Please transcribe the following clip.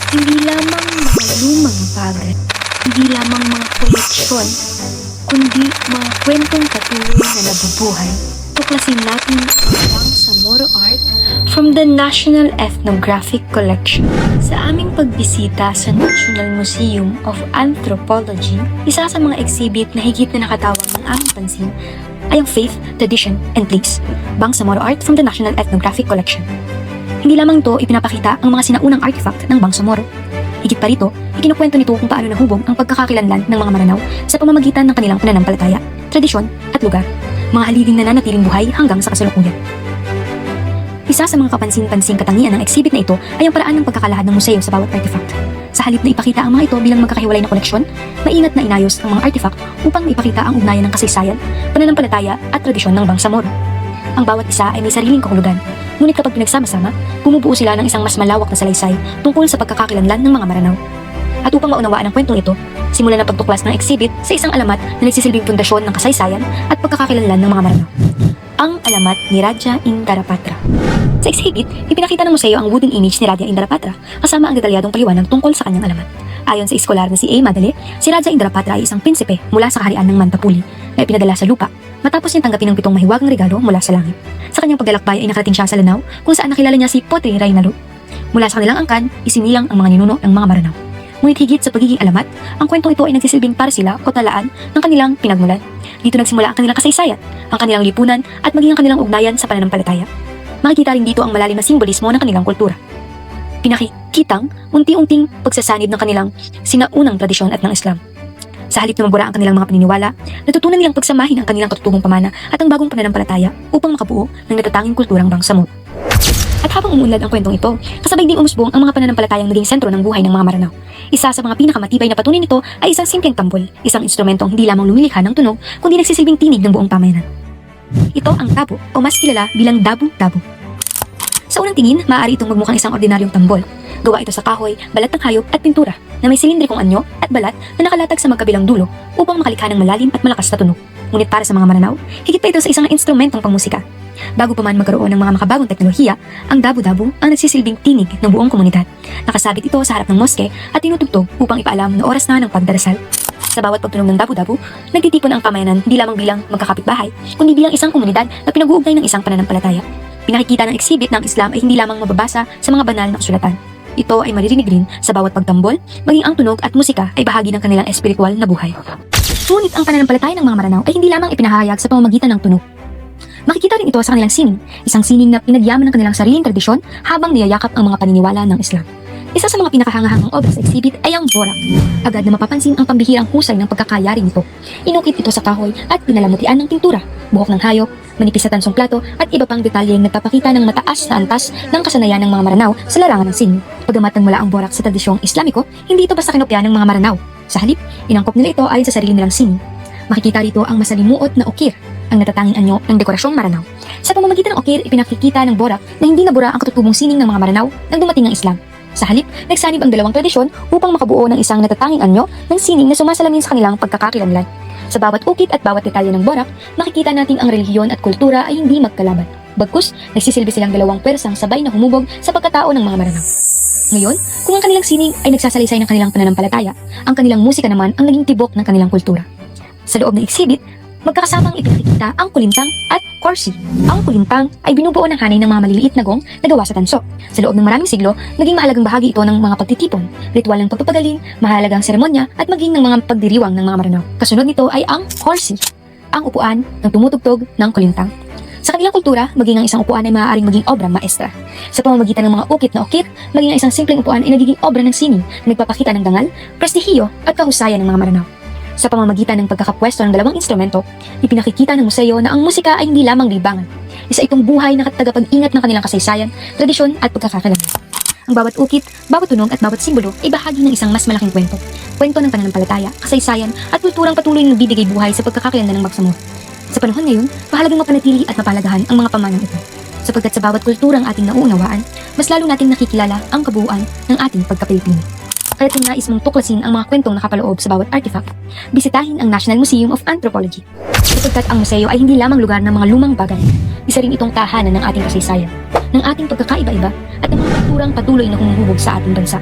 Hindi lamang mga lumang bagay, hindi lamang mga koleksyon, kundi mga kwentong patuloy na nabubuhay. Tuklasin natin ang Bangsamoro Art from the National Ethnographic Collection. Sa aming pagbisita sa National Museum of Anthropology, isa sa mga exhibit na higit na nakatawag ng aming pansin ay ang Faith, Tradition, and Place, Bangsamoro Art from the National Ethnographic Collection. Hindi lamang ito ipinapakita ang mga sinaunang artifact ng Bangsamoro. Higit pa rito, ikinukwento nito kung paano nahubog ang pagkakakilanlan ng mga Maranao sa pamamagitan ng kanilang pananampalataya, tradisyon, at lugar, mga halihing nananatiling buhay hanggang sa kasalukuyan. Isa sa mga kapansin-pansing katangian ng exhibit na ito ay ang paraan ng pagkakalahad ng museo sa bawat artifact. Sa halip na ipakita ang mga ito bilang magkakahiwalay na koleksyon, maingat na inayos ang mga artifact upang maipakita ang ugnayan ng kasaysayan, pananampalataya at tradisyon ng Bangsamoro. Ang bawat isa ay may sariling kahulugan, ngunit kapag pinagsama-sama, bumubuo sila ng isang mas malawak na salaysay tungkol sa pagkakakilanlan ng mga Maranao. At upang maunawaan ang kwentong ito, simulan ang pagtuklas ng exhibit sa isang alamat na nagsisilbing pundasyon ng kasaysayan at pagkakakilanlan ng mga Maranao. Ang alamat ni Raja Indarapatra. Sa exhibit, ipinakita ng museo ang wooden image ni Raja Indarapatra kasama ang detalyadong paliwanag tungkol sa kanyang alamat. Ayon sa eskolar na si A. Madale, si Raja Indarapatra ay isang prinsipe mula sa kaharian ng Mantapuli na ipinadala sa lupa matapos niyang tanggapin ng 7 mahiwagang regalo mula sa langit. Sa kanyang paglalakbay ay nakarating siya sa Lanao kung saan nakilala niya si Potri Rainalu. Mula sa kanilang angkan, isinilang ang mga ninuno ng mga Maranao. Ngunit higit sa pagiging alamat, ang kwentong ito ay nagsisilbing para sila o talaan ng kanilang pinagmulan. Dito nagsimula ang kanilang kasaysayan, ang kanilang lipunan at maging ang kanilang ugnayan sa pananampalataya. Makikita rin dito ang malalim na simbolismo ng kanilang kultura. Pinakikitang unti-unting pagsasanib ng kanilang sinaunang tradisyon at ng Islam. Sa halip na mabura ang kanilang mga paniniwala, natutunan nilang pagsamahin ang kanilang katutubong pamana at ang bagong pananampalataya upang makabuo ng natatanging kulturang Bangsamoro. At habang umuunlad ang kwentong ito, kasabay ding umusbong ang mga pananampalatayang naging sentro ng buhay ng mga Maranao. Isa sa mga pinakamatibay na patunay nito ay isang simpleng tambol, isang instrumentong hindi lamang lumilikha ng tunog, kundi nagsisilbing tinig ng buong pamayanan. Ito ang tabo o mas kilala bilang dabu-dabu. Sa unang tingin, maaari itong magmukhang isang ordinaryong tambol. Gawa ito sa kahoy, balat ng hayop at pintura na may silindrikong anyo at balat na nakalatag sa magkabilang dulo upang makalikha ng malalim at malakas na tunog. Ngunit para sa mga Maranao, higit pa ito sa isang instrumentong pangmusika. Bago pa man magkaroon ng mga makabagong teknolohiya, ang dabu-dabu ang nagsisilbing tinig ng buong komunidad. Nakasabit ito sa harap ng moske at tinutugtog upang ipaalam na oras na ng pagdarasal. Sa bawat pagtunog ng dabu-dabu, nagtitipon ang pamayanan hindi lamang bilang magkakapitbahay, kundi bilang isang komunidad na pinag-uugnay ng isang pananampalataya. Pinakikita ng exhibit ng Islam ay hindi lamang mababasa sa mga banal na kasulatan. Ito ay maririnig rin sa bawat pagtambol, maging ang tunog at musika ay bahagi ng kanilang espiritual na buhay. Ngunit ang pananampalataya ng mga Maranao ay hindi lamang ipinahayag sa pamamagitan ng tunog. Makikita rin ito sa kanilang sining, isang sining na pinagyaman ng kanilang sariling tradisyon habang niyayakap ang mga paniniwala ng Islam. Isa sa mga pinakahangahangang obra sa exhibit ay ang borak. Agad na mapapansin ang pambihirang husay ng pagkakayari nito. Inukit ito sa kahoy at pinalamutian ng pintura, buhok ng hayop, manipis na tansong plato at iba pang detalyeng nagpapakita ng mataas na antas ng kasanayan ng mga Maranao sa larangan ng sining. Bagamat nagmula ang borak sa tradisyong Islamiko, hindi ito basta kinopya ng mga Maranao. Sa halip, inangkop nila ito ayon sa sarili nilang sining. Makikita rito ang masalimuot na okir, ang natatanging anyo ng dekorasyong Maranao. Sa pamamagitan ng okir, ipinakikita ng borak na hindi nabura ang katutubong sining ng mga Maranao nang dumating ang Islam. Sa halip, nagsanib ang dalawang tradisyon upang makabuo ng isang natatanging anyo ng sining na sumasalamin sa kanilang pagkakakilanlan. Sa bawat ukit at bawat detalye ng borak, makikita natin ang relihiyon at kultura ay hindi magkalaban. Bagkus, nagsisilbi silang dalawang pwersang sabay na humubog sa pagkatao ng mga Maranao. Ngayon, kung ang kanilang sining ay nagsasalaysay ng kanilang pananampalataya, ang kanilang musika naman ang naging tibok ng kanilang kultura. Sa loob ng exhibit, magkakasamang ipinakikita ang kulintang at korsi. Ang kulintang ay binubuo ng hanay ng mga maliliit na gong na gawa sa tanso. Sa loob ng maraming siglo, naging mahalagang bahagi ito ng mga pagtitipon, ritual ng pagpapagaling, mahalagang seremonya at maging ng mga pagdiriwang ng mga Maranao. Kasunod nito ay ang korsi, ang upuan ng tumutugtog ng kulintang. Sa kanilang kultura, maging ang isang upuan ay maaaring maging obra maestra. Sa pamamagitan ng mga ukit na ukit, maging ang isang simpleng upuan ay nagiging obra ng sining na nagpapakita ng dangal, prestihiyo at kahusayan ng mga Maranao. Sa pamamagitan ng pagkakapwesto ng dalawang instrumento, ipinakikita ng museo na ang musika ay hindi lamang libangan. Isa itong buhay na tagapag-ingat ng kanilang kasaysayan, tradisyon at pagkakakilanlan. Ang bawat ukit, bawat tunog at bawat simbolo ay bahagi ng isang mas malaking kwento. Kwento ng pananampalataya, kasaysayan at kulturang patuloy na nagbibigay buhay sa pagkakakilanlan ng Bangsamoro. Sa panahon ngayon, mahalagang mapanatili at mapalagahan ang mga pamanang ito. Sapagkat sa bawat kulturang ating nauunawaan, mas lalo nating nakikilala ang kabuuan ng ating pagka-Pilipino. Kaya kung nais mong tuklasin ang mga kwentong nakapaloob sa bawat artifact, bisitahin ang National Museum of Anthropology. Sapagkat ang museo ay hindi lamang lugar ng mga lumang bagay, isa rin itong tahanan ng ating kasaysayan, ng ating pagkakaiba-iba at ng mga kulturang patuloy na humuhubog sa ating bansa.